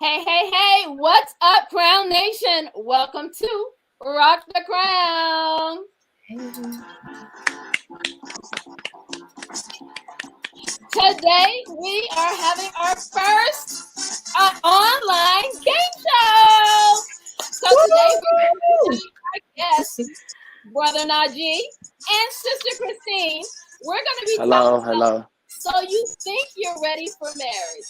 Hey, hey, hey, what's up, Crown Nation? Welcome to Rock the Crown. Today, we are having our first online game show. So today, we're going to our guests, Brother Najee and Sister Christine. We're going to be talking about, so you think you're ready for marriage.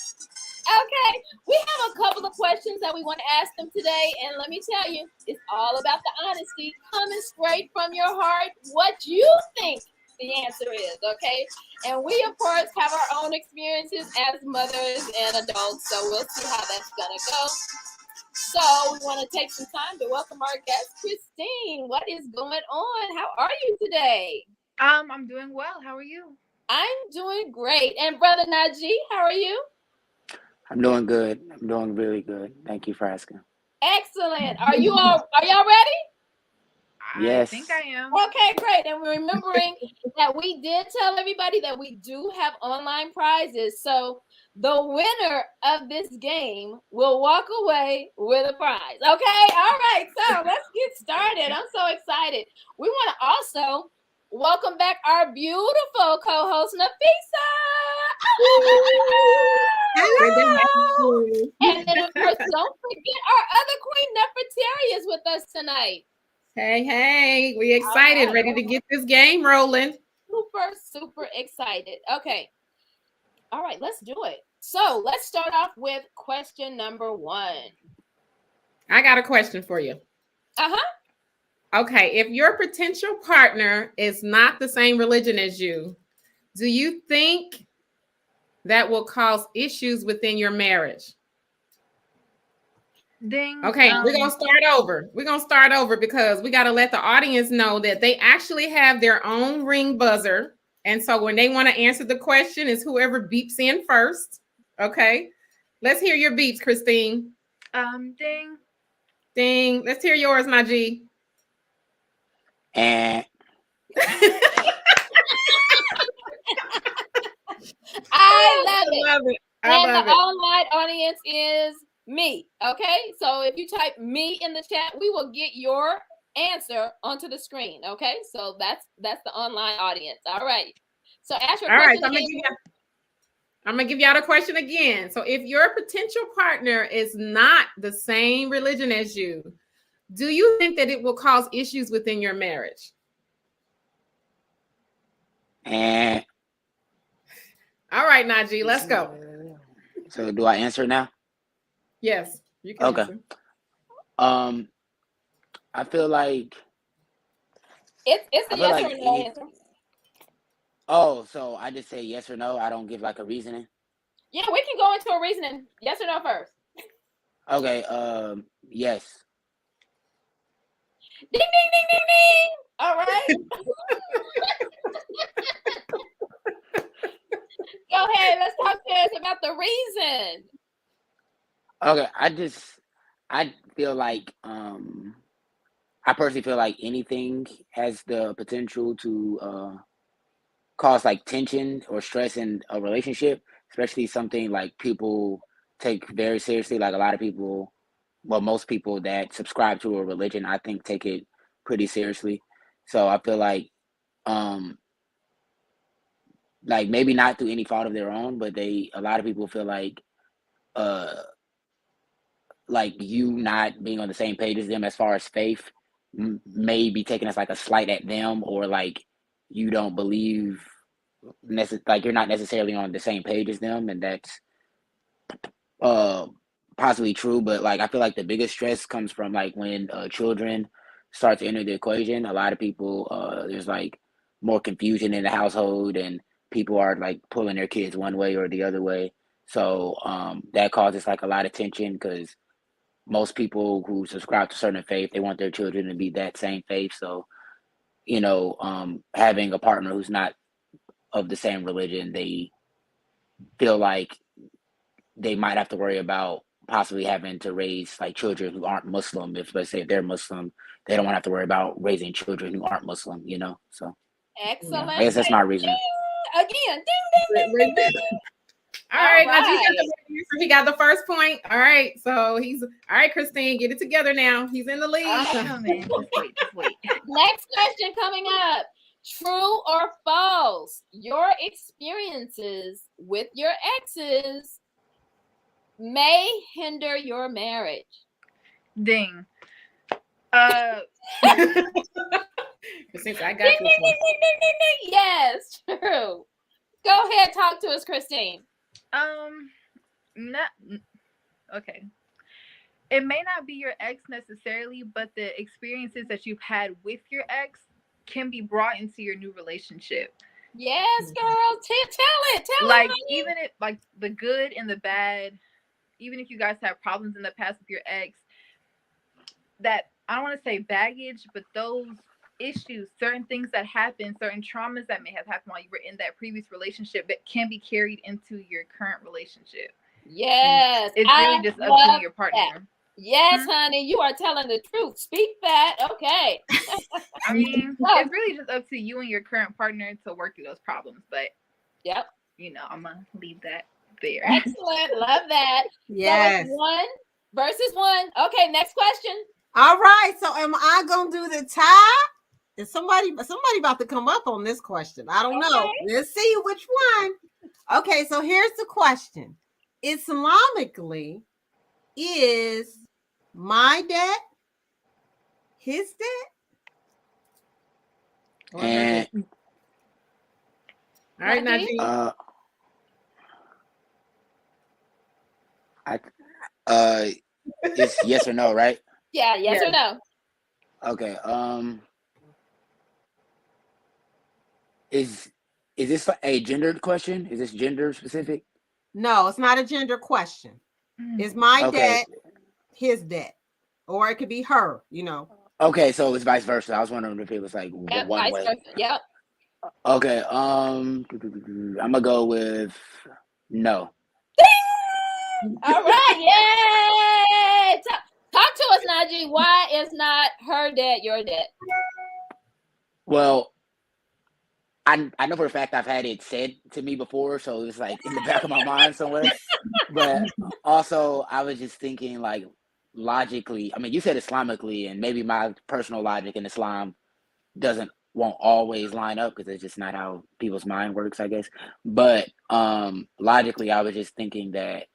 Okay, we have a couple of questions that we want to ask them today, and let me tell you, it's all about the honesty, coming straight from your heart, what you think the answer is, okay? And we, of course, have our own experiences as mothers and adults, so we'll see how that's gonna go. So we want to take some time to welcome our guest, Christine. What is going on? How are you today? I'm doing well. How are you? I'm doing great. And Brother Najee, how are you? I'm doing good. I'm doing really good. Thank you for asking. Excellent. Are y'all ready? Yes. I think I am. Okay, great. And we're remembering that we did tell everybody that we do have online prizes. So the winner of this game will walk away with a prize. Okay. All right. So let's get started. I'm so excited. We want to also welcome back our beautiful co-host, Nafisa. And then, of course, don't forget our other queen, Nefertari, is with us tonight. Hey, we excited, ready to get this game rolling. Super excited. Okay. All right, let's do it. So let's start off with question number 1. I got a question for you. Okay, if your potential partner is not the same religion as you, do you think that will cause issues within your marriage? Ding. Okay, we're going to start over. We're going to start over because we got to let the audience know that they actually have their own ring buzzer. And so when they want to answer the question, it's whoever beeps in first. Okay, let's hear your beeps, Christine. Ding. Ding. Let's hear yours, Najee. And I love it. And the online audience is me. Okay, so if you type me in the chat, we will get your answer onto the screen. Okay, so that's the online audience. All right. So ask your question. All right, I'm gonna give y'all the question again. So if your potential partner is not the same religion as you, do you think that it will cause issues within your marriage? And all right, Najee, let's go. So do I answer now? Yes, you can. Okay. Answer. I feel like it's a yes or no answer. Oh, so I just say yes or no. I don't give like a reasoning. Yeah, we can go into a reasoning. Yes or no first. Okay. Yes. Ding, ding, ding, ding, ding. All right. Go ahead. Let's talk to us about the reason. Okay. I feel like I personally feel like anything has the potential to cause like tension or stress in a relationship, especially something like people take very seriously. Like a lot of people, well, most people that subscribe to a religion, I think, take it pretty seriously. So I feel like maybe not through any fault of their own, but a lot of people feel like you not being on the same page as them as far as faith may be taken as like a slight at them, or like you don't believe like you're not necessarily on the same page as them, and that's possibly true. But like I feel like the biggest stress comes from like when children start to enter the equation. A lot of people there's like more confusion in the household, and people are like pulling their kids one way or the other way. So that causes like a lot of tension, because most people who subscribe to certain faith, they want their children to be that same faith. So having a partner who's not of the same religion, they feel like they might have to worry about possibly having to raise like children who aren't Muslim. If, let's say, if they're Muslim, they don't want to have to worry about raising children who aren't Muslim, So excellent. I guess that's my reason. Again, ding, ding, ding, ding, ding. All right, All now you got right. the answer. He got the first point. All right, so he's all right. Christine, get it together now. He's in the lead. Oh man, just wait. Next question coming up. True or false? Your experiences with your exes may hinder your marriage. Ding. Since I got Ding, this ding, one. ding, ding, ding, ding, ding. Yes, true. Go ahead, talk to us, Christine. Not okay. It may not be your ex necessarily, but the experiences that you've had with your ex can be brought into your new relationship. Yes, girl. Tell it. Like honey. even if like the good and the bad, even if you guys have problems in the past with your ex, that I don't want to say baggage, but those issues, certain things that happen, certain traumas that may have happened while you were in that previous relationship that can be carried into your current relationship. Yes. It's really just up to you and your partner. That. Yes, honey, you are telling the truth. Speak that. Okay. I mean, it's really just up to you and your current partner to work through those problems. But yep, I'm gonna leave that there. Excellent. Love that. Yes. So it's 1 versus 1. Okay, next question. All right. So am I gonna do the tie? Is somebody about to come up on this question? I don't know. Let's see which one. Okay, so here's the question. Islamically, is my debt his debt? And All right, Najee. It's yes or no, right? Yeah, yes or no? Okay. Is this a gendered question? Is this gender specific? No, it's not a gender question. Is my debt his debt? Or it could be her, Okay, so it's vice versa. I was wondering if it was like Yep, one vice way. versa. Yep. Okay. I'm gonna go with no. All right. Yay! Talk to us, Najee. Why is not her debt your debt? Well, I know for a fact I've had it said to me before, so it's like in the back of my mind somewhere. But also, I was just thinking like logically. I mean, you said Islamically, and maybe my personal logic in Islam won't always line up because it's just not how people's mind works, I guess. But logically, I was just thinking that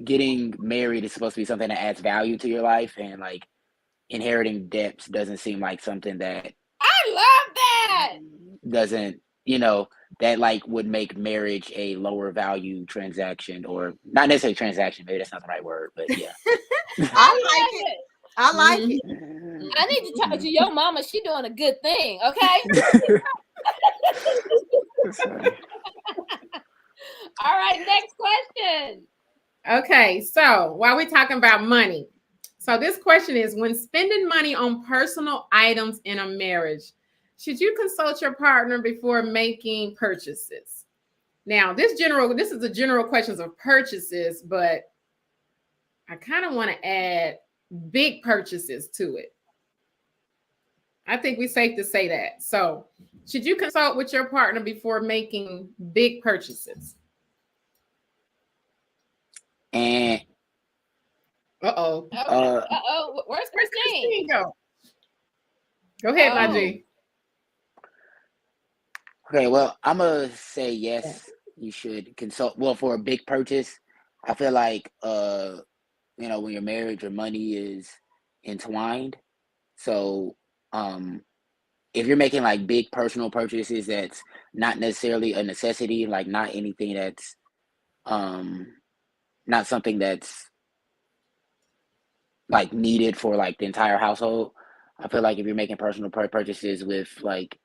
getting married is supposed to be something that adds value to your life, and like inheriting debts doesn't seem like something that I love that. doesn't that like would make marriage a lower value transaction, or not necessarily transaction, maybe that's not the right word, but yeah. I like it. I like it. I need to talk to your mama. She doing a good thing, okay? All right, next question. Okay, so while we're talking about money, so this question is: when spending money on personal items in a marriage, should you consult your partner before making purchases? Now, this is the general questions of purchases, but I kind of want to add big purchases to it. I think we're safe to say that. So, should you consult with your partner before making big purchases? And Uh-oh. Where's Christine? Go ahead, Najee. Okay, well, I'm gonna say yes, you should consult. Well, for a big purchase, I feel like when you're married, your money is entwined. So if you're making like big personal purchases, that's not necessarily a necessity, like not anything that's not something that's like needed for like the entire household. I feel like if you're making personal purchases with like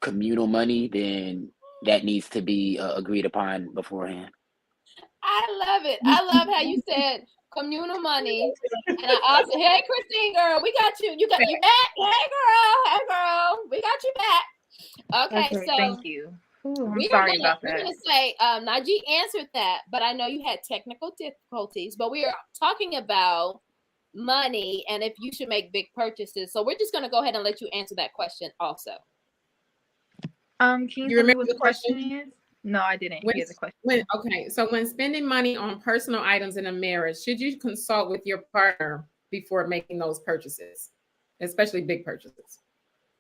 communal money, then that needs to be agreed upon beforehand. I love it. I love how you said communal money. And I also, hey, Christine, girl, we got you. You back? Hey, girl, we got you back. Okay, so thank you. Ooh, I'm sorry about that. We're gonna say Najee answered that, but I know you had technical difficulties. But we are talking about money and if you should make big purchases. So we're just gonna go ahead and let you answer that question also. Can you remember what the question is? No, I didn't hear the question. When spending money on personal items in a marriage, should you consult with your partner before making those purchases, especially big purchases?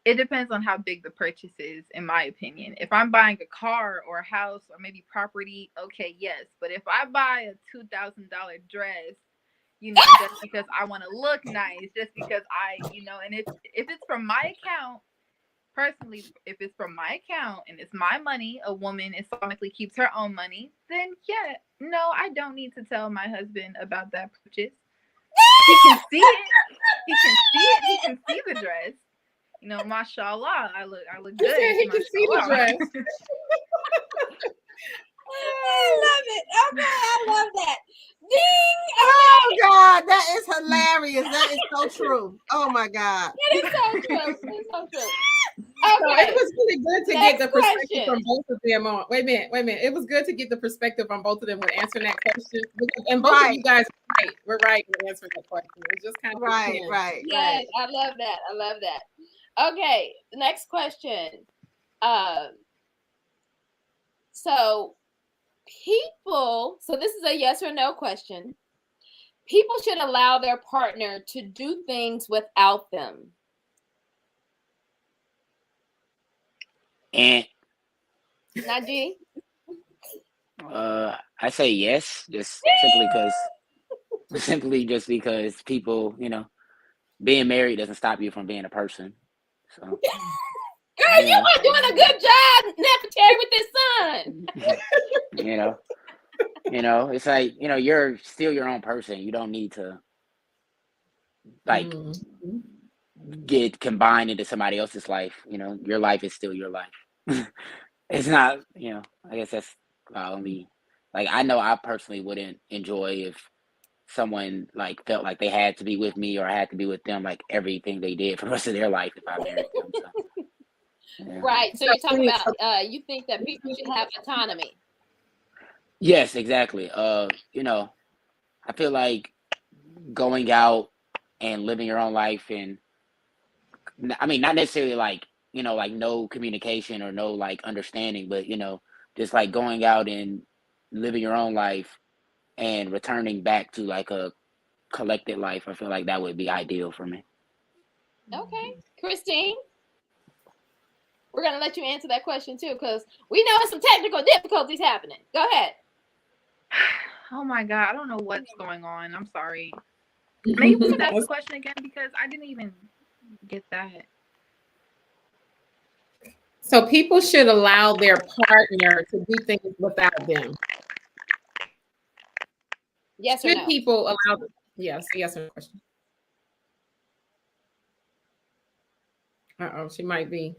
It depends on how big the purchase is, in my opinion. If I'm buying a car or a house or maybe property, okay, yes. But if I buy a $2,000 dress, just because I want to look nice, just because and if it's from my account, personally, if it's from my account and it's my money, a woman Islamically keeps her own money, then yeah, no, I don't need to tell my husband about that purchase. He can see it. He can see it. He can see the dress. Mashallah, I look good. He can see the dress. I love it. Okay, I love that. Ding! Oh God, that is hilarious. That is so true. Oh my God. That is so true. It's so true. So Okay. it was really good to get the perspective from both of them. Wait a minute. It was good to get the perspective from both of them when answering that question. And both of you guys are right. We're right in answering that question. It's just kind of right. Yes, I love that. Okay, the next question. So this is a yes or no question. People should allow their partner to do things without them. And Najee? I say yes, just simply because people, being married doesn't stop you from being a person. So, girl, you are doing a good job, Nefertari, with this son. It's like, you're still your own person. You don't need to get combined into somebody else's life. Your life is still your life. It's not, I guess that's only, I know I personally wouldn't enjoy if someone felt like they had to be with me or I had to be with them, everything they did for the rest of their life if I married them. So, yeah. Right. So you're talking about you think that people should have autonomy. Yes, exactly. I feel like going out and living your own life, and I mean, not necessarily no communication or no understanding, but just going out and living your own life and returning back to a collected life. I feel like that would be ideal for me. Okay, Christine, we're gonna let you answer that question too, because we know some technical difficulties happening. Go ahead. Oh my God, I don't know what's going on. I'm sorry. Maybe we could ask the question again because I didn't even get that. So people should allow their partner to do things without them. Yes or no? People allow them? Yes or no question. She might be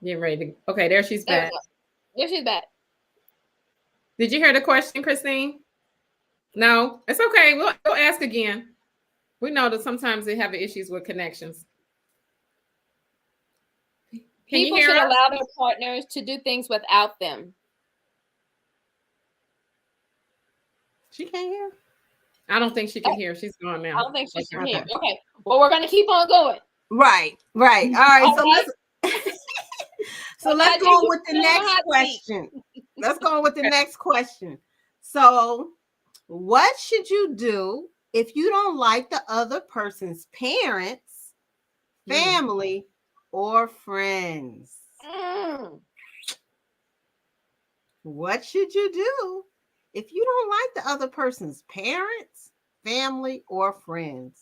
getting ready to. Okay, there she's back. There she's back. Did you hear the question, Christine? No, it's okay. We'll ask again. We know that sometimes they have issues with connections. People should allow their partners to do things without them. She can't hear. I don't think she can hear. She's gone now. I don't think she can hear. Okay. Well, we're going to keep on going. Right. All right. So let's go with the next question. Let's go with the next question. So, what should you do if you don't like the other person's parents, family, or friends? What should you do if you don't like the other person's parents, family, or friends?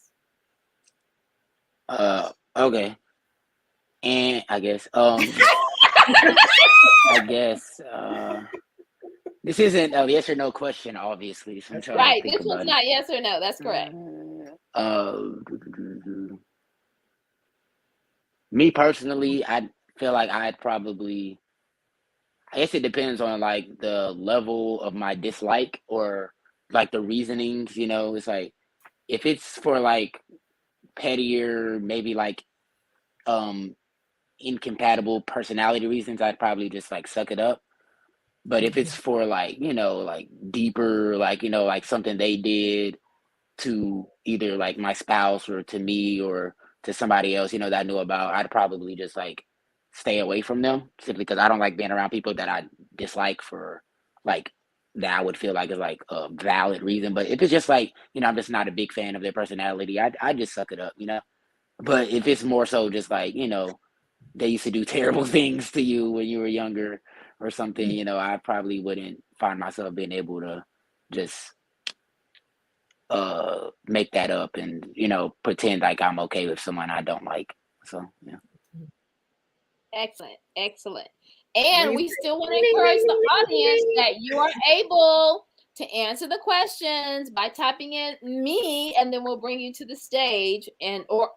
Okay. And I guess this isn't a yes or no question, obviously. So right. This one's not yes or no. That's correct. Me personally, I feel like I guess it depends on the level of my dislike or the reasonings, it's if it's for pettier, maybe incompatible personality reasons, I'd probably just suck it up. But if it's for deeper, something they did to either my spouse or to me or to somebody else, that I knew about, I'd probably just stay away from them simply because I don't like being around people that I dislike for like that I would feel like is like a valid reason. But if it's just like, I'm just not a big fan of their personality, I just suck it up, But if it's more so just like, they used to do terrible things to you when you were younger or something, I probably wouldn't find myself being able to just make that up and, pretend like I'm okay with someone I don't like. So yeah. Excellent. And we still want to encourage the audience that you are able to answer the questions by typing in me, and then we'll bring you to the stage or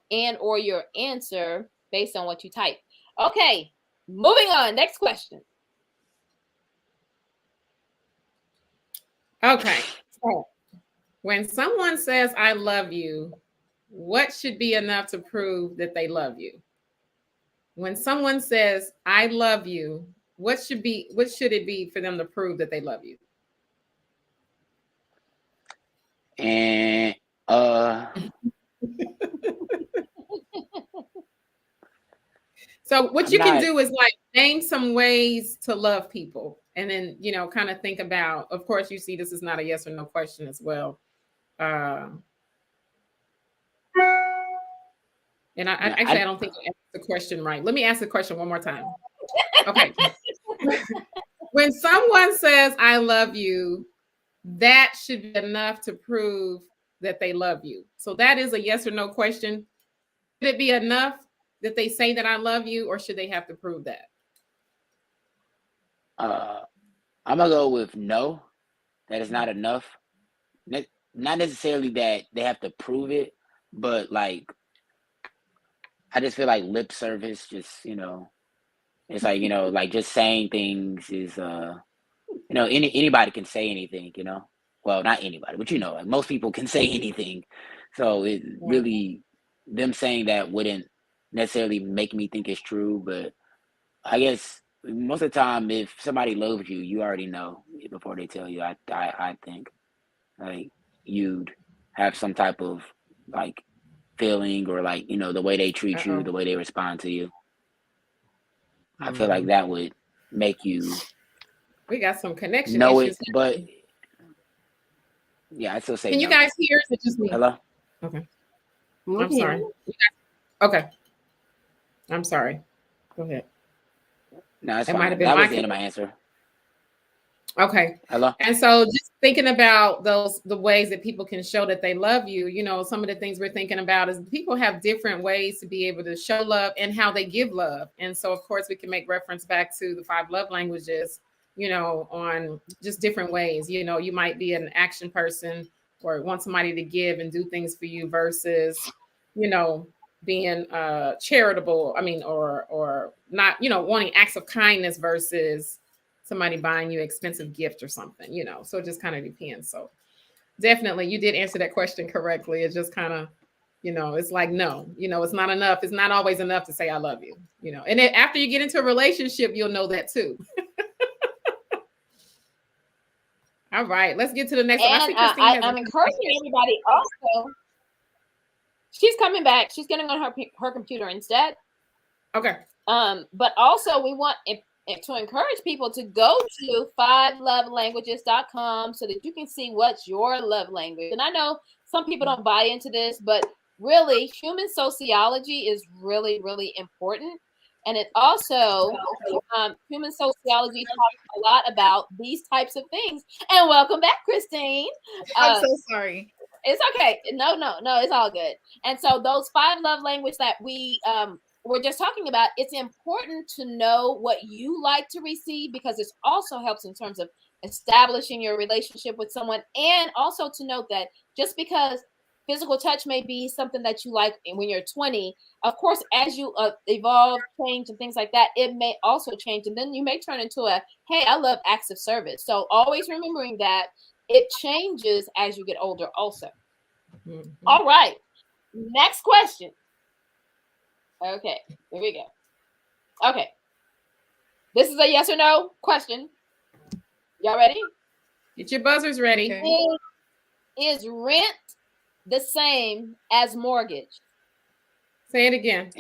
your answer based on what you type. Okay, moving on. Next question. Okay. So when someone says I love you, what should be enough to prove that they love you? When someone says I love you, what should it be for them to prove that they love you? And so what you can do is like name some ways to love people, and then kind of think about, of course, you see this is not a yes or no question as well. And I don't think I asked the question right. Let me ask the question one more time. Okay. When someone says I love you, that should be enough to prove that they love you. So that is a yes or no question. Should it be enough that they say that I love you, or should they have to prove that? I'm gonna go with no. That is not enough. Not necessarily that they have to prove it, but like I just feel like lip service, just it's like like just saying things is anybody can say anything, well, not anybody, but like most people can say anything, so it really, them saying that wouldn't necessarily make me think it's true. But I guess most of the time, if somebody loves you, you already know before they tell you. I think like you'd have some type of like feeling, or like the way they treat you, the way they respond to you. I feel like that would make you. We got some connection know issues. It, but yeah, I still say. Can you guys hear? Is it just me? Hello. Okay. I'm sorry. Okay. I'm sorry. Go ahead. No, it's fine. That was the end of my answer. Okay. Hello. And so just thinking about the ways that people can show that they love you, some of the things we're thinking about is people have different ways to be able to show love and how they give love. And so, of course, we can make reference back to the 5 love languages, on just different ways. You might be an action person or want somebody to give and do things for you versus, being charitable. I mean, or not, wanting acts of kindness versus somebody buying you expensive gift or something, so it just kind of depends. So definitely you did answer that question correctly. It's just kind of, it's like, no, it's not enough. It's not always enough to say I love you, and then after you get into a relationship, you'll know that too. All right, let's get to the next one. I'm encouraging everybody also. She's coming back. She's getting on her computer instead. Okay. But also we want to encourage people to go to 5lovelanguages.com so that you can see what's your love language. And I know some people don't buy into this, but really human sociology is really, really important. And it also, human sociology talks a lot about these types of things. And welcome back, Christine. I'm so sorry. It's okay. No, it's all good. And so those 5 love languages that we're just talking about, it's important to know what you like to receive, because it also helps in terms of establishing your relationship with someone, and also to note that just because physical touch may be something that you like when you're 20, of course, as you evolve, change, and things like that, it may also change. And then you may turn into hey, I love acts of service. So always remembering that it changes as you get older also. Mm-hmm. All right. Next question. Okay, here we go. Okay. This is a yes or no question. Y'all ready? Get your buzzers ready. Okay. Is rent the same as mortgage? Say it again.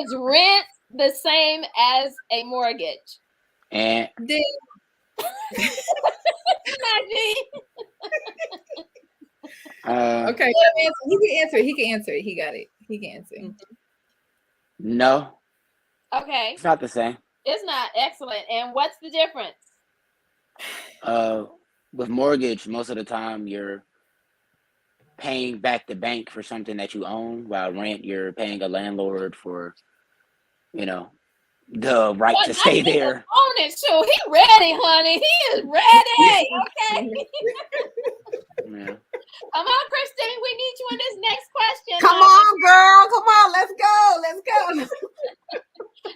Is rent the same as a mortgage? And Ding. Okay. He can answer it. He can answer it. He got it. He can answer it. no, Okay, it's not the same. it's not. Excellent. And what's the difference? With mortgage, most of the time you're paying back the bank for something that you own, while rent you're paying a landlord for, you know, the right Well, to stay I think there. on it too. He ready, honey. He is ready. Okay. Yeah. Come on, Christine. We need you in this next question. Come on, girl. Come on. Let's go. Let's go.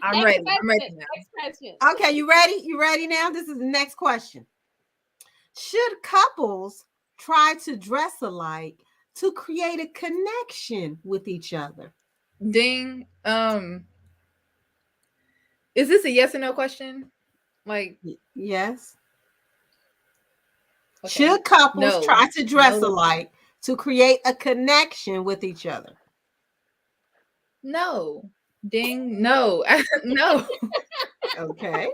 I'm Next ready. question. I'm ready now. Next question. Okay, you ready? You ready now? This is the next question. Should couples try to dress alike to create a connection with each other? Ding. Is this a yes or no question? Like, Yes. okay. Should couples No. try to dress No. alike to create a connection with each other? No. Ding. No. No. Okay.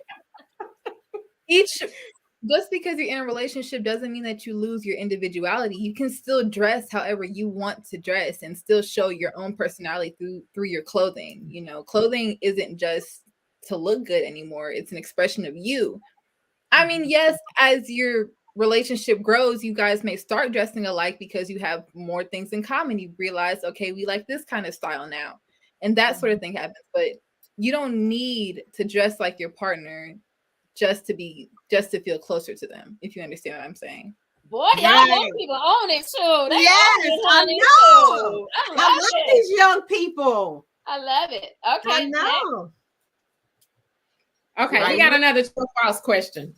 Just because you're in a relationship doesn't mean that you lose your individuality. You can still dress however you want to dress and still show your own personality through your clothing. You know, clothing isn't just to look good anymore. It's an expression of you. I mean, yes, as your relationship grows, you guys may start dressing alike because you have more things in common. You realize, okay, we like this kind of style now. And that sort of thing happens. But you don't need to dress like your partner just to feel closer to them, if you understand what I'm saying. Boy, y'all young people own it too. They Yes, own it, I honey, know. too. I I love love it. these young people. I love it. Okay. I next. know. Okay, Right. we got another true or false question.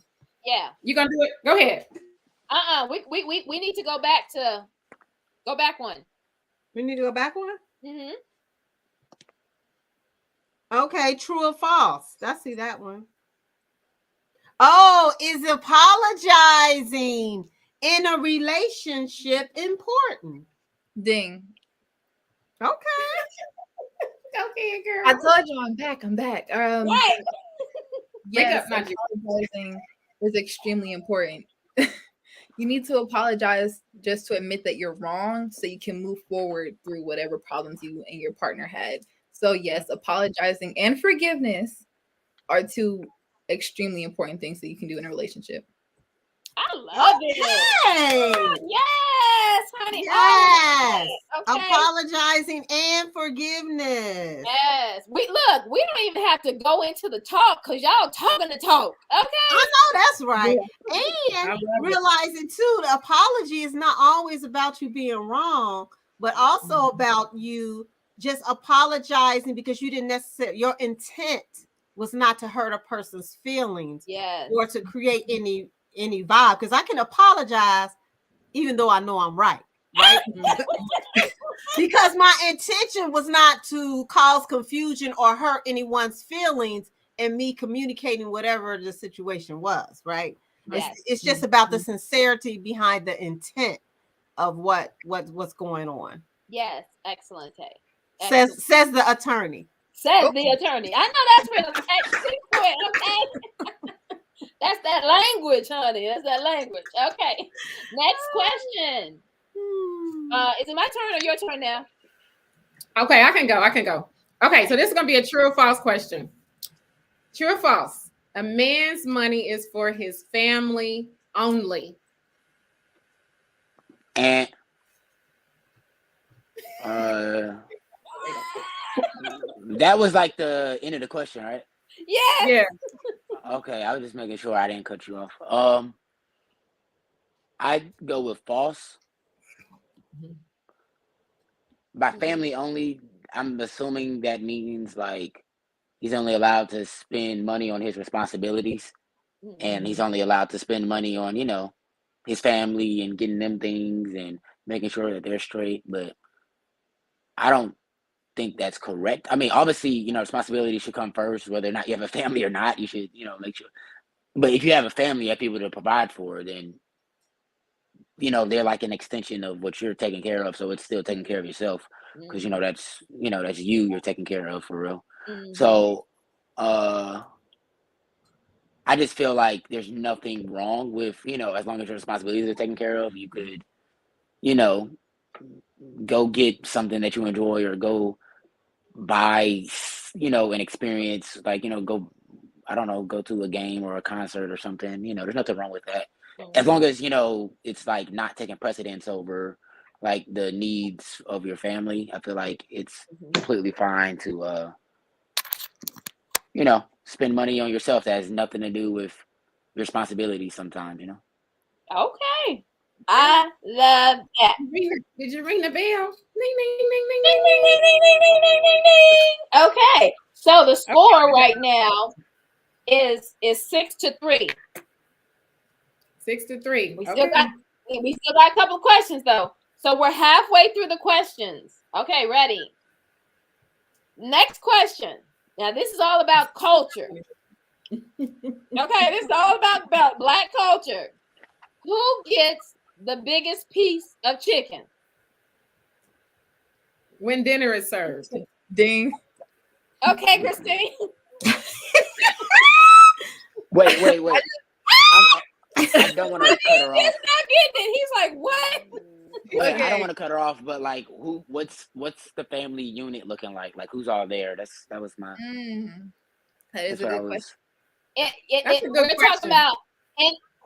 Yeah. You gonna do it? Go ahead. We need to go back one. We need to go back one? Mm-hmm. Okay, true or false? I see that one. Oh, is apologizing in a relationship important? Ding. Okay. Okay, girl. I told you I'm back. Right. Yes, Wake up, Najee. apologizing is extremely important. You need to apologize just to admit that you're wrong so you can move forward through whatever problems you and your partner had. So yes, apologizing and forgiveness are two extremely important things that you can do in a relationship. I love it. Yes, honey. Yes. Okay. Apologizing and forgiveness. Yes. We don't even have to go into the talk because y'all talking the talk. Okay. I know that's right. I And love it. realizing too, the apology is not always about you being wrong, but also about you just apologizing because you didn't necessarily, your intent was not to hurt a person's feelings Yes. or to create any vibe. Because I can apologize even though I know I'm right. Because my intention was not to cause confusion or hurt anyone's feelings and me communicating whatever the situation was, right? Yes. It's just about the sincerity behind the intent of what's going on. Yes. Excellent. Says the attorney. Says the attorney. I know that's where the text went, okay? That's that language, honey. That's that language. Okay. Next question. Is it my turn or your turn now? Okay, I can go. Okay, so this is gonna be a true or false question. True or false? A man's money is for his family only. And that was like the end of the question, right? Yes. Yeah. Okay, I was just making sure I didn't cut you off. I'd go with false. By family only, I'm assuming that means like he's only allowed to spend money on his responsibilities, and he's only allowed to spend money on, his family and getting them things and making sure that they're straight. But I don't think that's correct. I mean, obviously, responsibility should come first, whether or not you have a family or not. You should, make sure. But if you have a family, you have people to provide for, then, they're like an extension of what you're taking care of. So it's still taking care of yourself. because that's that's you're taking care of for real. Mhm. So I just feel like there's nothing wrong with as long as your responsibilities are taken care of, you could you know go get something that you enjoy or go buy an experience, like go, I don't know, go to a game or a concert or something. There's nothing wrong with that, as long as it's like not taking precedence over like the needs of your family. I feel like it's completely fine to spend money on yourself that has nothing to do with your responsibility sometimes. Okay. I love that. Did you ring the bell? Ding, ding, ding, ding, Ding, ding, ding, ding, ding, ding, ding, ding, ding, ding. Okay. So the score right now is 6-3. 6-3. We still got a couple questions though. So we're halfway through the questions. Okay, ready. Next question. Now this is all about culture. Okay, this is all about Black culture. Who gets the biggest piece of chicken? When dinner is served. Ding. Okay, Christine. Wait. I don't want to cut her off. He's not getting it. He's like, what? Wait, I don't want to cut her off, but like, what's the family unit looking like? Like, who's all there? That was my. That is a good question.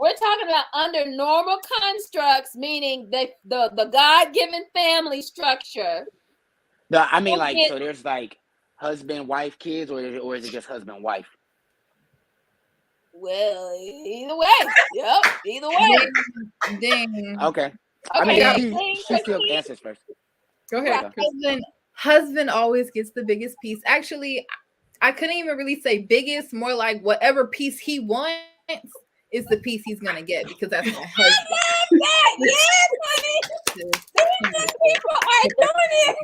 We're talking about under normal constructs, meaning the God-given family structure. No, I mean like, so there's like husband, wife, kids, or is it just husband, wife? Well, either way. Yep, either way. Ding. Okay. I mean, she still answers first. Go ahead. Husband always gets the biggest piece. Actually, I couldn't even really say biggest, more like whatever piece he wants is the piece he's gonna get, because that's my husband. Yes, honey. People are doing it.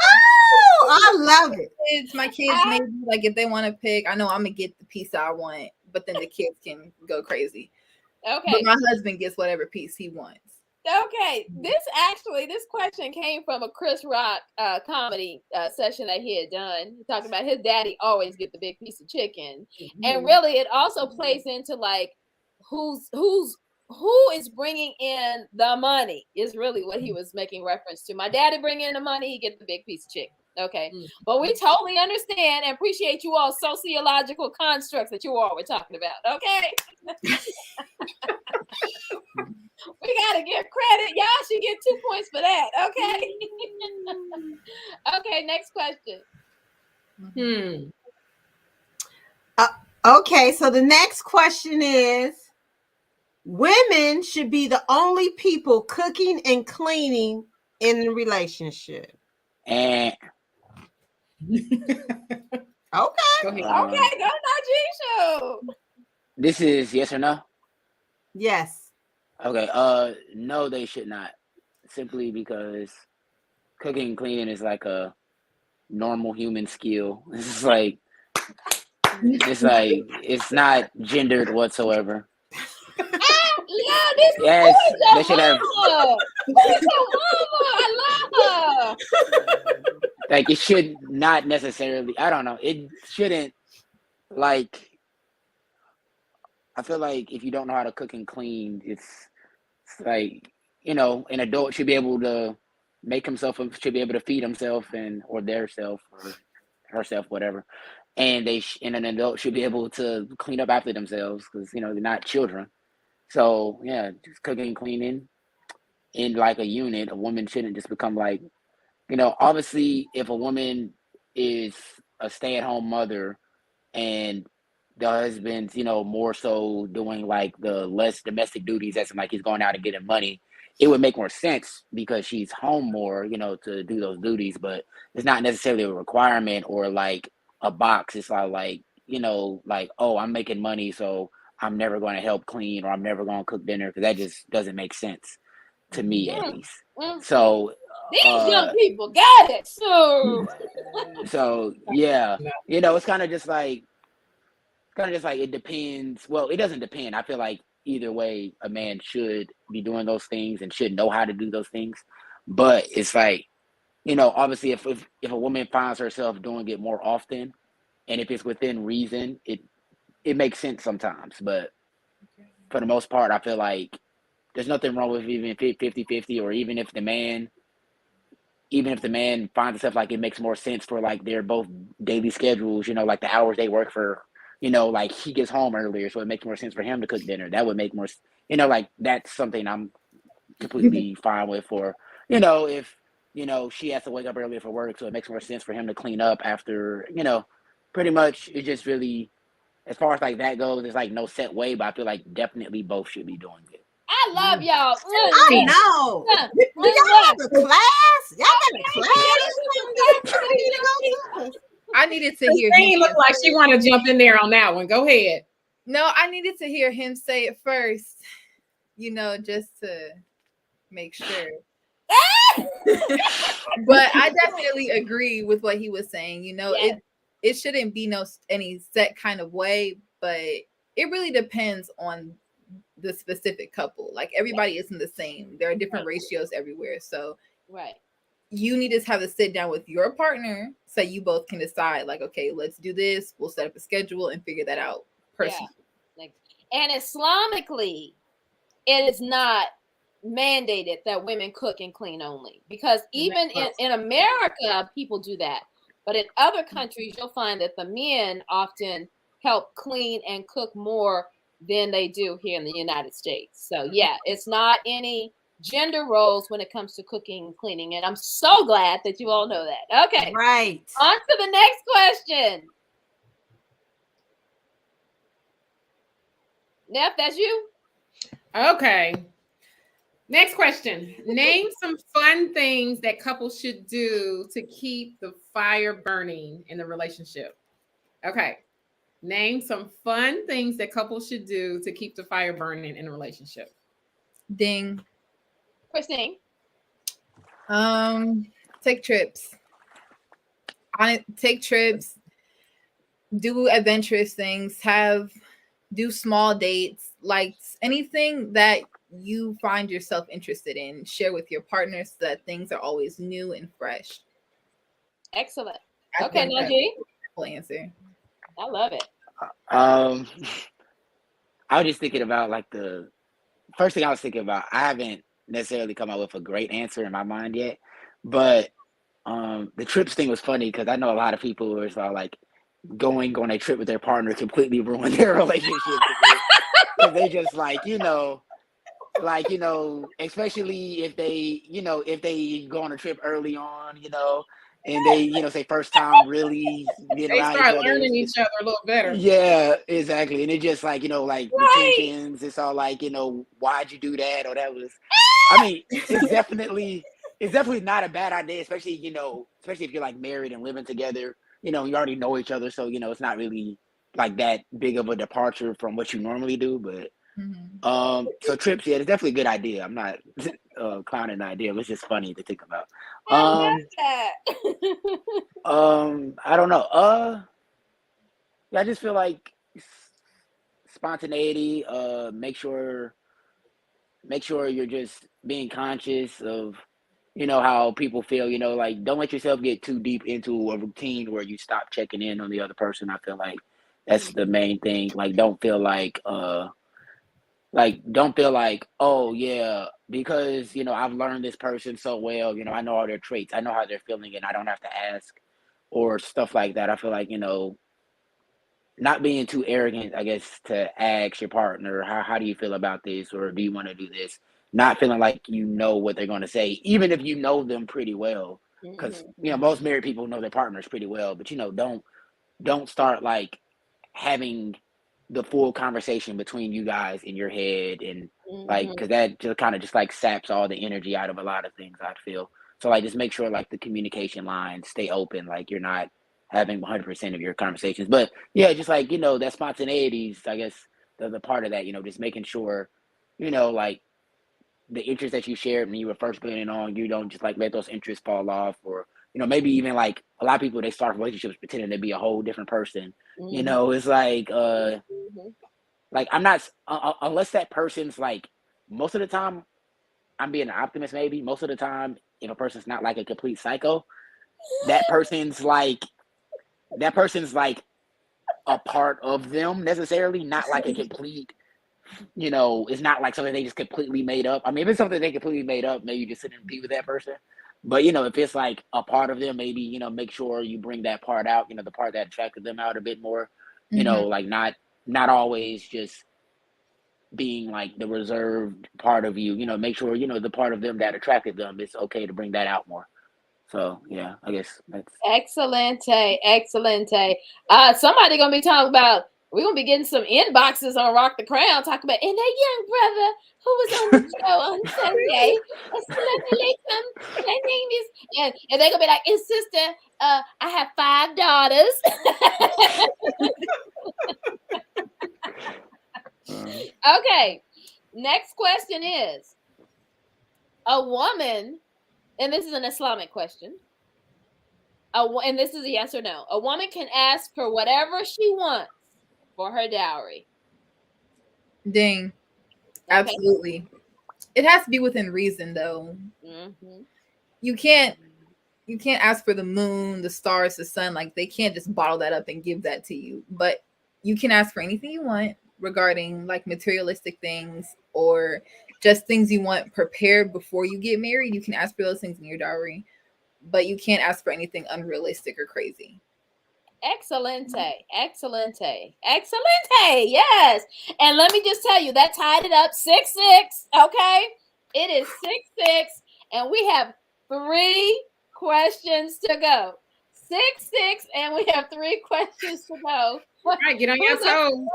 Oh, I love it. My kids maybe like if they want to pick, I know I'm gonna get the piece I want, but then the kids can go crazy. Okay. But my husband gets whatever piece he wants. Okay, this question came from a Chris Rock comedy session that he had done. He talked about his daddy always get the big piece of chicken, and really it also plays into like who is bringing in the money is really what he was making reference to. My daddy bring in the money, he get the big piece of chicken. Okay, but we totally understand and appreciate you all sociological constructs that you all were talking about. Okay. We gotta give credit. Y'all should get 2 points for that. Okay. Okay, next question. Okay, so the next question is: women should be the only people cooking and cleaning in the relationship. And okay, go Najee. This is yes or no? Yes. Okay. No, they should not. Simply because cooking and cleaning is like a normal human skill. It's not gendered whatsoever. Yes, they should have. I love her. Like, it should not necessarily. I don't know. It shouldn't. Like, I feel like if you don't know how to cook and clean, it's like, an adult should be able to should be able to feed himself or their self or herself, whatever. And and an adult should be able to clean up after themselves, because they're not children. So yeah, just cooking and cleaning in like a unit. A woman shouldn't just become like, obviously if a woman is a stay-at-home mother and the husband's, more so doing like the less domestic duties, as in like he's going out and getting money, it would make more sense because she's home more, to do those duties. But it's not necessarily a requirement or like a box. It's like, like, oh, I'm making money, so I'm never going to help clean or I'm never going to cook dinner, because that just doesn't make sense to me, at least. So these young people got it. So yeah, it's kind of just like it depends. Well, it doesn't depend. I feel like either way, a man should be doing those things and should know how to do those things. But it's like, obviously if a woman finds herself doing it more often, and if it's within reason, it makes sense sometimes. But for the most part, I feel like there's nothing wrong with even 50-50, or even if the man finds himself like it makes more sense for like their both daily schedules, like the hours they work for, like he gets home earlier, so it makes more sense for him to cook dinner. That would make more, like that's something I'm completely fine with. For, if, she has to wake up earlier for work, so it makes more sense for him to clean up after, pretty much it just really, as far as like that goes, it's like no set way, but I feel like definitely both should be doing it. I love y'all. I know. Do y'all have a class? Y'all got a class or something we need to go to? I needed to hear Christine him. look like she want to jump in there on that one. Go ahead. No, I needed to hear him say it first, just to make sure. But I definitely agree with what he was saying. Yes. It shouldn't be any set kind of way, but it really depends on the specific couple. Like everybody isn't the same. There are different ratios everywhere. So Right. you need to have to sit down with your partner so you both can decide, like, okay, let's do this. We'll set up a schedule and figure that out personally. Yeah. And Islamically, it is not mandated that women cook and clean only, because even in America, people do that. But in other countries, you'll find that the men often help clean and cook more than they do here in the United States. So yeah, it's not any gender roles when it comes to cooking and cleaning. And I'm so glad that you all know that. Okay. Right. On to the next question. Neff, that's you? Okay. Next question. Name some fun things that couples should do to keep the fire burning in the relationship. Okay. Name some fun things that couples should do to keep the fire burning in a relationship. Ding. Christine? Take trips. Take trips. Do adventurous things. Do small dates. Like anything that you find yourself interested in, share with your partner so that things are always new and fresh. Excellent. Okay, Najee. Full answer. I love it. I was just thinking about like the first thing I was thinking about. I haven't necessarily come up with a great answer in my mind yet, but the trips thing was funny because I know a lot of people who are like going on a trip with their partner completely ruin their relationship because they just especially if they go on a trip early on, and they, say first time really being They around start each other. learning each other a little better. Yeah, exactly. And it just like, the tensions, it's all like, why'd you do that? Or that was, it's definitely not a bad idea, especially if you're like married and living together, you already know each other. So, it's not really like that big of a departure from what you normally do. But so trips, yeah, it's definitely a good idea. I'm not clowning the idea. It was just funny to think about. I love that. I don't know. Yeah, I just feel like spontaneity. Make sure you're just being conscious of, how people feel. Like don't let yourself get too deep into a routine where you stop checking in on the other person. I feel like that's the main thing. Like don't feel like oh yeah, because I've learned this person so well. I know all their traits. I know how they're feeling, and I don't have to ask or stuff like that. I feel like not being too arrogant, I guess, to ask your partner, how do you feel about this? Or do you want to do this? Not feeling like you know what they're going to say, even if you know them pretty well. Because, most married people know their partners pretty well. But, don't start, like, having the full conversation between you guys in your head. And, like, because that just kind of just, like, saps all the energy out of a lot of things, I feel. So, like, just make sure, like, the communication lines stay open. Like, you're not having 100% of your conversations. But yeah, just like, that spontaneity is, I guess, the part of that, just making sure, like the interests that you shared when you were first putting on, you don't just like let those interests fall off, or, maybe even like a lot of people, they start relationships pretending to be a whole different person. It's like, like I'm not, unless that person's like, most of the time, I'm being an optimist maybe, most of the time, if a person's not like a complete psycho, that person's like a part of them necessarily, not like a complete, it's not like something they just completely made up. I mean, if it's something they completely made up, maybe you just sit and be with that person. But if it's like a part of them, maybe make sure you bring that part out. The part that attracted them out a bit more. Like not always just being like the reserved part of you. Make sure the part of them that attracted them. It's okay to bring that out more. So yeah, I guess that's Excellent. Somebody gonna be talking about. We're gonna be getting some inboxes on Rock the Crown talking about and that young brother who was on the show on Sunday. Assalamu alaikum. My name is and they're gonna be like, and sister, I have 5 daughters. Okay. Next question is a woman, and this is an Islamic question. And this is a yes or no. A woman can ask for whatever she wants for her dowry. Ding. Okay. Absolutely. It has to be within reason, though. Mm-hmm. You can't ask for the moon, the stars, the sun. Like, they can't just bottle that up and give that to you. But you can ask for anything you want regarding like materialistic things or just things you want prepared before you get married. You can ask for those things in your dowry, but you can't ask for anything unrealistic or crazy. Excelente. Yes. And let me just tell you, that tied it up 6-6. Okay. It is 6-6. And we have 3 questions to go. 6-6. And we have 3 questions to go. All right, get on your toes.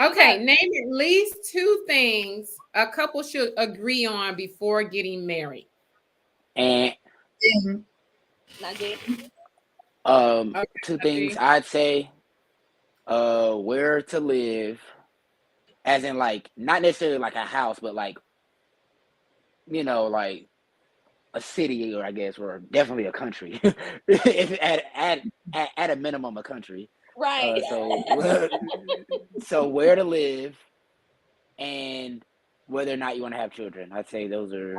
Okay, name at least 2 things a couple should agree on before getting married. And Not good. 2 things I'd say. Where to live, as in like not necessarily like a house, but like like a city, or I guess, or definitely a country. at a minimum, a country. Right. So where to live and whether or not you want to have children. I'd say those are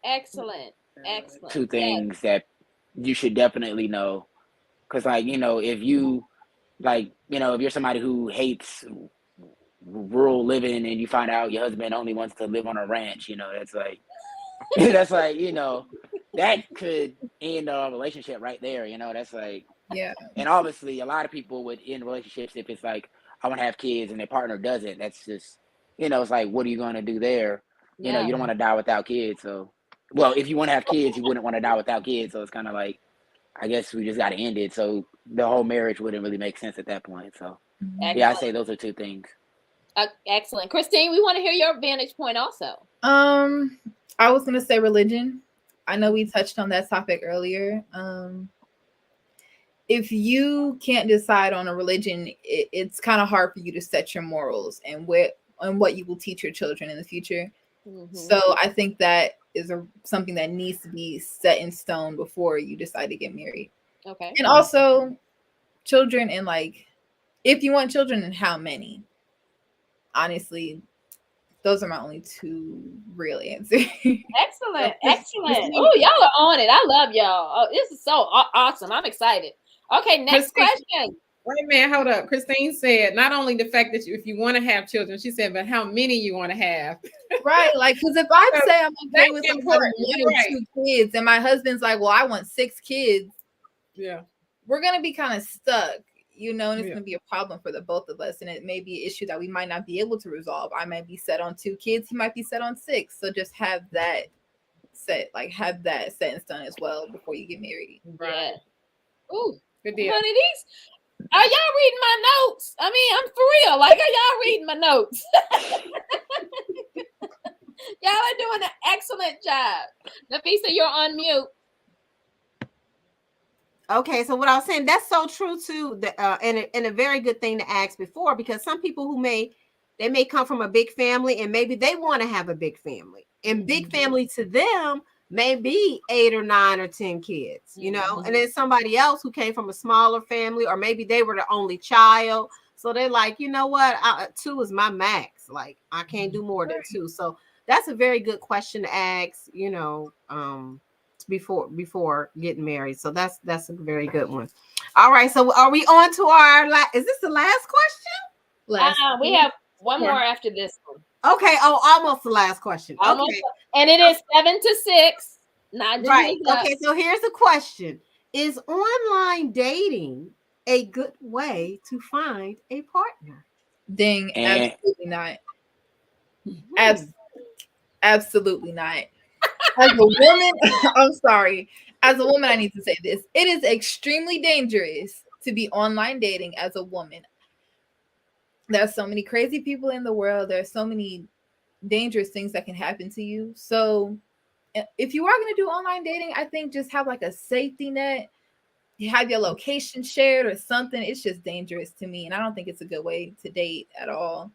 excellent. 2 things that you should definitely know. Because if you if you're somebody who hates rural living and you find out your husband only wants to live on a ranch, that's like that could end a relationship right there. That's like, yeah. And obviously a lot of people would end relationships if it's like, I want to have kids and their partner doesn't. That's just, it's like, what are you going to do there? You don't want to die without kids. So, well, if you want to have kids, you wouldn't want to die without kids. So it's kind of like, I guess we just got to end it. So the whole marriage wouldn't really make sense at that point. So yeah, I say those are 2 things. Excellent. Christine, we want to hear your vantage point also. I was going to say religion. I know we touched on that topic earlier. If you can't decide on a religion, it's kind of hard for you to set your morals and what you will teach your children in the future. Mm-hmm. So I think that is something that needs to be set in stone before you decide to get married. Okay. And also children, and like, if you want children, and how many. Honestly, those are my only 2 real answers. Excellent. Oh, y'all are on it. I love y'all. Oh, this is so awesome. I'm excited. Okay, next question. Wait a minute, hold up. Christine said not only the fact that if you want to have children, she said, but how many you want to have. Right. Like, because if I say I'm okay with somebody 1 or 2 kids, and my husband's like, well, I want 6 kids. Yeah. We're going to be kind of stuck, and it's going to be a problem for the both of us. And it may be an issue that we might not be able to resolve. I might be set on 2 kids. He might be set on 6. So just have that set in stone as well before you get married. Right. Ooh, good deal. Honey, are y'all reading my notes? I mean, I'm for real. Like, are y'all reading my notes? Y'all are doing an excellent job. Nafisa, you're on mute. Okay, so what I was saying, that's so true too, and a very good thing to ask before, because some people who may come from a big family and maybe they want to have a big family, and big family to them may be 8 or 9 or 10 kids, and then somebody else who came from a smaller family, or maybe they were the only child, so they're like, you know what, 2 is my max, like I can't do more than 2. So that's a very good question to ask, before getting married. So that's a very good one. All right, so are we on to our is this the last question? We have one more after this one. Okay, almost the last question. Almost, okay. And it is 7-6. Not Right. Okay, so here's the question. Is online dating a good way to find a partner? Ding, And- absolutely not. Absolutely not. As a woman, I'm sorry. As a woman, I need to say this. It is extremely dangerous to be online dating as a woman. There's so many crazy people in the world. There's so many dangerous things that can happen to you. So if you are going to do online dating, I think just have like a safety net. You have your location shared or something. It's just dangerous to me. And I don't think it's a good way to date at all.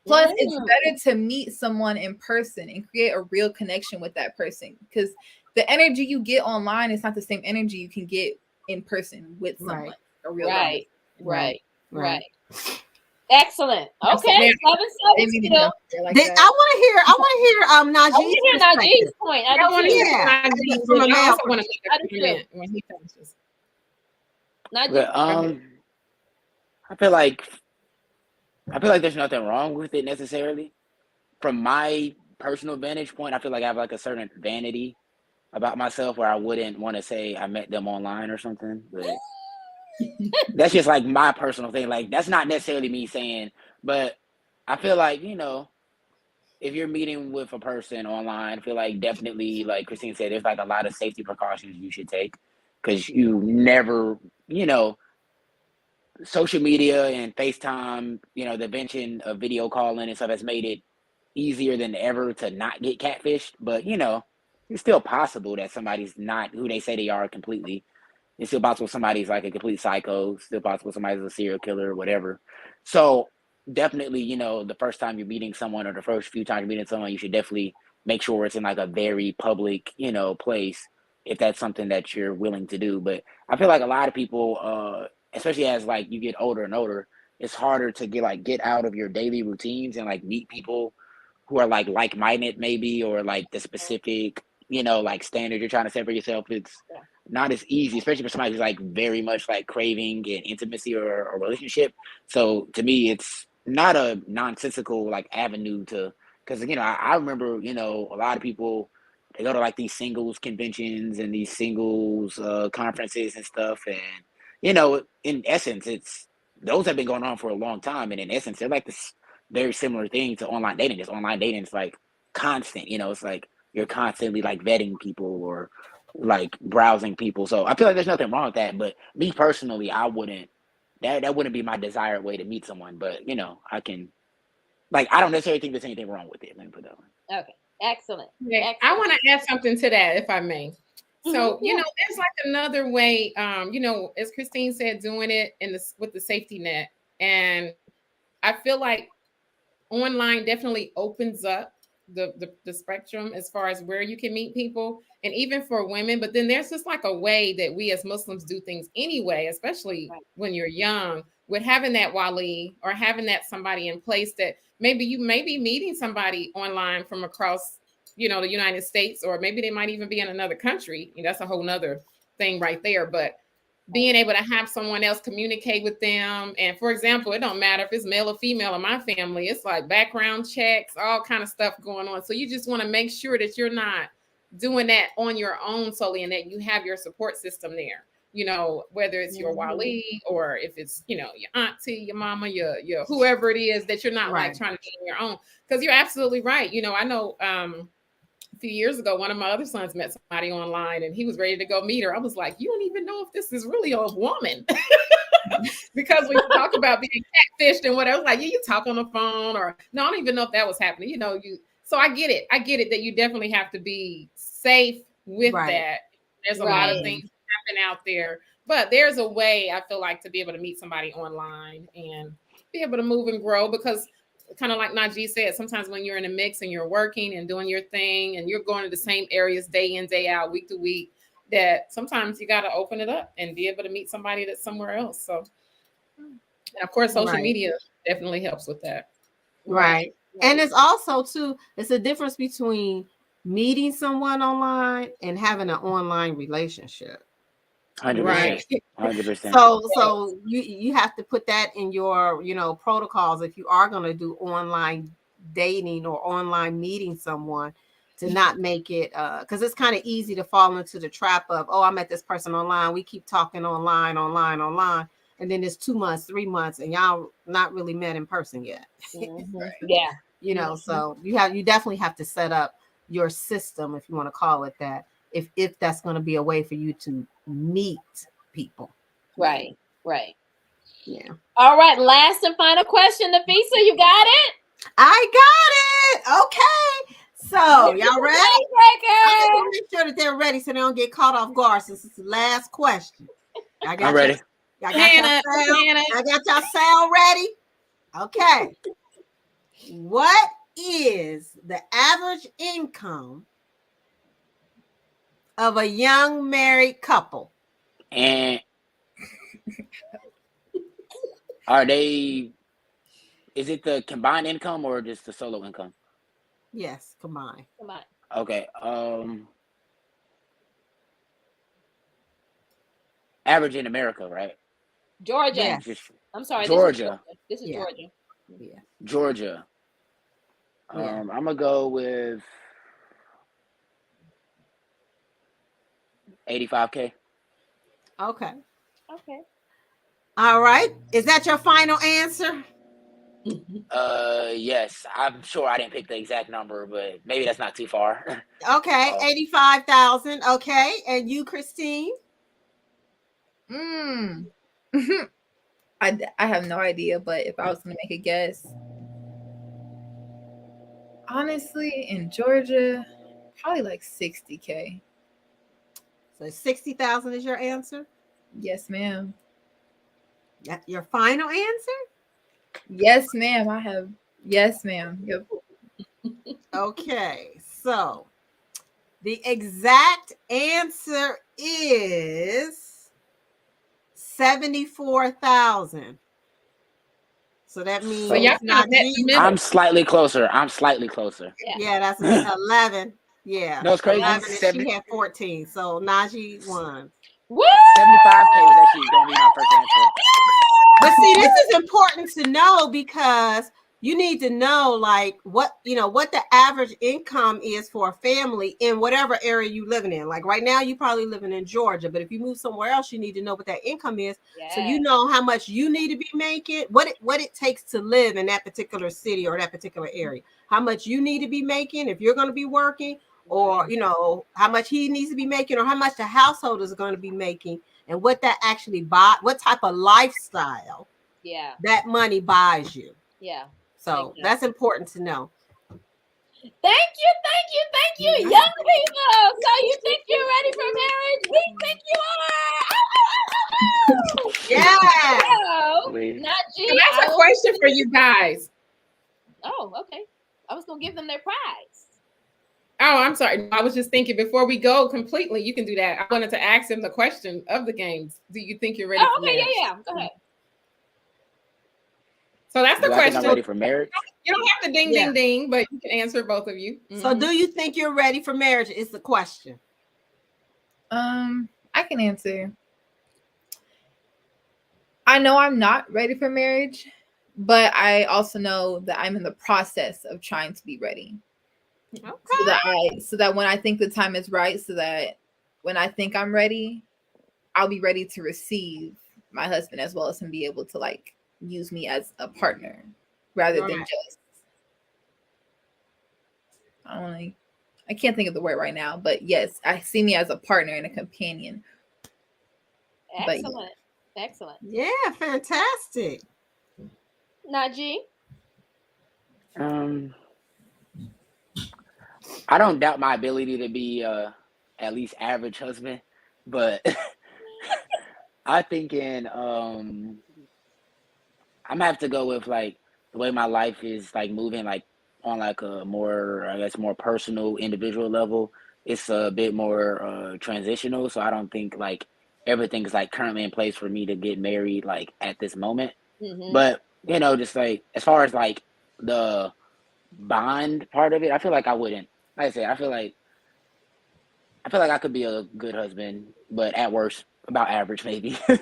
Plus, it's better to meet someone in person and create a real connection with that person, because the energy you get online is not the same energy you can get in person with someone. A real right. Excellent. Okay, 7-7 still. I want to hear Najee's Najee's point. I want to hear Najee's point. I also want to comment when he finishes. I feel like there's nothing wrong with it necessarily. From my personal vantage point, I feel like I have like a certain vanity about myself where I wouldn't want to say I met them online or something, but that's just like my personal thing. Like, that's not necessarily me saying, but I feel like, if you're meeting with a person online, I feel like definitely, like Christine said, there's like a lot of safety precautions you should take, because you never, social media and FaceTime, the invention of video calling and stuff has made it easier than ever to not get catfished. But, it's still possible that somebody's not who they say they are completely. It's still possible somebody's like a complete psycho. Still possible somebody's a serial killer or whatever. So definitely, the first time you're meeting someone or the first few times you're meeting someone, you should definitely make sure it's in like a very public, place, if that's something that you're willing to do. But I feel like a lot of people, especially as like you get older and older, it's harder to get out of your daily routines and like meet people who are like-minded maybe, or like the specific, like standard you're trying to set for yourself. It's not as easy, especially for somebody who's like very much like craving an intimacy or a relationship. So to me, it's not a nonsensical like avenue to, because I remember, a lot of people, they go to like these singles conventions and these singles conferences and stuff, and in essence, those have been going on for a long time, and in essence, they're like this very similar thing to online dating. Just online dating is like constant, it's like you're constantly like vetting people or like browsing people. So I feel like there's nothing wrong with that. But me personally, I wouldn't. That wouldn't be my desired way to meet someone. But I can, I don't necessarily think there's anything wrong with it. Let me put that one. Okay, excellent. I want to add something to that, if I may. So, there's like another way, as Christine said, doing it with the safety net. And I feel like online definitely opens up the spectrum as far as where you can meet people, and even for women. But then there's just like a way that we as Muslims do things anyway, especially when you're young, with having that wali or having that somebody in place that maybe you may be meeting somebody online from across, the United States, or maybe they might even be in another country. That's a whole nother thing right there. But being able to have someone else communicate with them. And for example, it don't matter if it's male or female in my family, it's like background checks, all kind of stuff going on. So you just want to make sure that you're not doing that on your own solely, and that you have your support system there, whether it's your wali or if it's, your auntie, your mama, your whoever it is, that you're not like trying to be on your own. Because you're absolutely right. I know, a few years ago, one of my other sons met somebody online and he was ready to go meet her. I was like, you don't even know if this is really a woman. Because when you talk about being catfished and whatever, like, you talk on the phone, or no, I don't even know if that was happening. So I get it. I get it that you definitely have to be safe with that. There's a lot of things happen out there, but there's a way, I feel like, to be able to meet somebody online and be able to move and grow. Because kind of like Najee said, sometimes when you're in a mix and you're working and doing your thing and you're going to the same areas day in, day out, week to week, that sometimes you got to open it up and be able to meet somebody that's somewhere else. So, and of course, social media definitely helps with that. Right. And it's also too, it's a difference between meeting someone online and having an online relationship. 100%. Right. 100%. So you have to put that in your protocols if you are going to do online dating or online meeting someone, to not make it because it's kind of easy to fall into the trap of, oh, I met this person online, we keep talking online, and then it's 2 months, 3 months, and y'all not really met in person yet. Yeah. So you definitely have to set up your system, if you want to call it that, if that's going to be a way for you to meet people. Right. Yeah. All right. Last and final question, Nafisa. You got it? I got it. Okay. So y'all ready? I'm just gonna make sure that they're ready so they don't get caught off guard, since it's the last question. I'm ready. I got y'all sound ready. Okay. What is the average income of a young married couple? And are they? Is it the combined income or just the solo income? Yes, combined. Okay. Average in America, right? Georgia. Yes. I'm sorry. Georgia. This is Yeah. Georgia. Yeah. Georgia. Yeah. I'm gonna go with 85K. Okay. Okay. All right. Is that your final answer? Yes. I'm sure I didn't pick the exact number, but maybe that's not too far. Okay, 85,000. Okay, and you, Christine? I have no idea, but if I was gonna make a guess, honestly, in Georgia, probably like 60K. So 60,000 is your answer? Yes, ma'am. Your final answer? Yes, ma'am. Yes, ma'am. Yep. Okay, so the exact answer is 74,000. So that means So y'all kind of met in the middle. I'm slightly closer. Yeah, that's 11. Yeah. No, it's crazy. 11 and she had 14. So Najee won. Woo! 75K is actually going to be my first answer. But see, this is important to know, because you need to know like what the average income is for a family in whatever area you living in. Like right now, you probably living in Georgia, but if you move somewhere else, you need to know what that income is, so you know how much you need to be making, what it takes to live in that particular city or that particular area, how much you need to be making if you're going to be working, or how much he needs to be making, or how much the household is going to be making, and what that actually what type of lifestyle that money buys you. So that's important to know. Thank you, young people. So you think you're ready for marriage? We think you are. Yeah. So, Najee, That's a question for you guys. Oh, okay. I was gonna give them their prize. Oh, I'm sorry. I was just thinking, before we go completely, you can do that. I wanted to ask him the question of the games. Do you think you're ready for marriage? Yeah. Go ahead. So that's the question. I'm ready for marriage? You don't have to ding, but you can answer, both of you. So do you think you're ready for marriage is the question. I can answer. I know I'm not ready for marriage, but I also know that I'm in the process of trying to be ready. Okay. So that when I think the time is right, so that when I think I'm ready, I'll be ready to receive my husband, as well as him be able to like use me as a partner rather than just, I can't think of the word right now, but yes, I see me as a partner and a companion. Excellent. Yeah, fantastic. Najee? I don't doubt my ability to be at least average husband, but I'm thinking I'm gonna have to go with like the way my life is like moving, like on like a more, I guess, more personal, individual level. It's a bit more transitional, so I don't think like everything's like currently in place for me to get married like at this moment. But just like as far as like the bond part of it, I feel like I wouldn't. Like I said, I feel like I could be a good husband, but at worst, about average maybe. I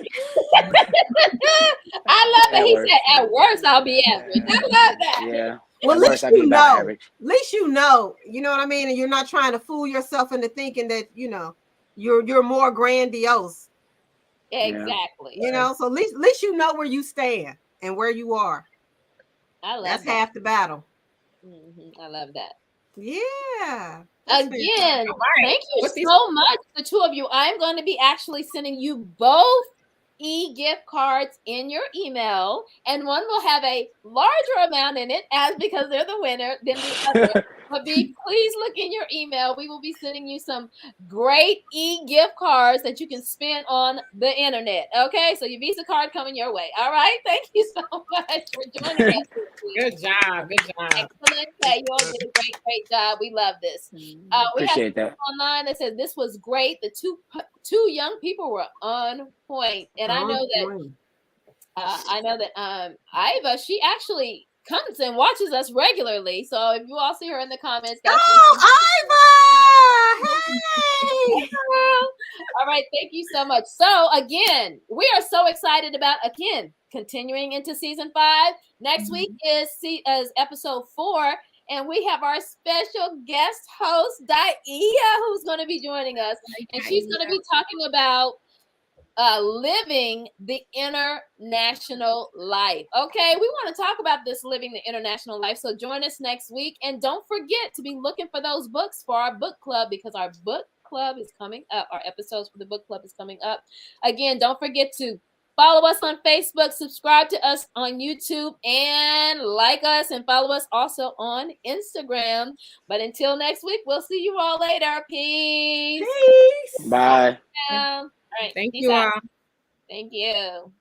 love that At he worst. said, "At worst, I'll be average." I love that. Yeah. Well, At at worst, least I'd be you about know. average. At least you know. You know what I mean? And you're not trying to fool yourself into thinking that, you know, you're more grandiose. Exactly. You know, so at least you know where you stand and where you are. I love That's that. half the battle. I love that. Yeah. That's Again, right. thank you What's these- so much, the two of you. I'm going to be actually sending you both e-gift cards in your email, and one will have a larger amount in it, as because they're the winner, than the other. But please look in your email. We will be sending you some great e-gift cards that you can spend on the internet. Okay, so your Visa card coming your way. All right, thank you so much for joining us. Good job. Good job. Excellent. Okay, you all did a great job. We love this. We have Appreciate that. online that says this was great. The two young people were on point, and I know that Iva, she actually comes and watches us regularly. So if you all see her in the comments, that's Iva! Hey! All right, thank you so much. So again, we are so excited about continuing into season 5. Next week is episode 4, and we have our special guest host Daia, who's going to be joining us, and she's going to be talking about living the international life. Okay, we want to talk about this living the international life. So join us next week, and don't forget to be looking for those books for our book club, because our book club is coming up. Our episodes for the book club is coming up. Again, don't forget to follow us on Facebook, subscribe to us on YouTube, and like us and follow us also on Instagram. But until next week, we'll see you all later. Peace. Peace. Bye. All right. Thank Peace you out. all. Thank you.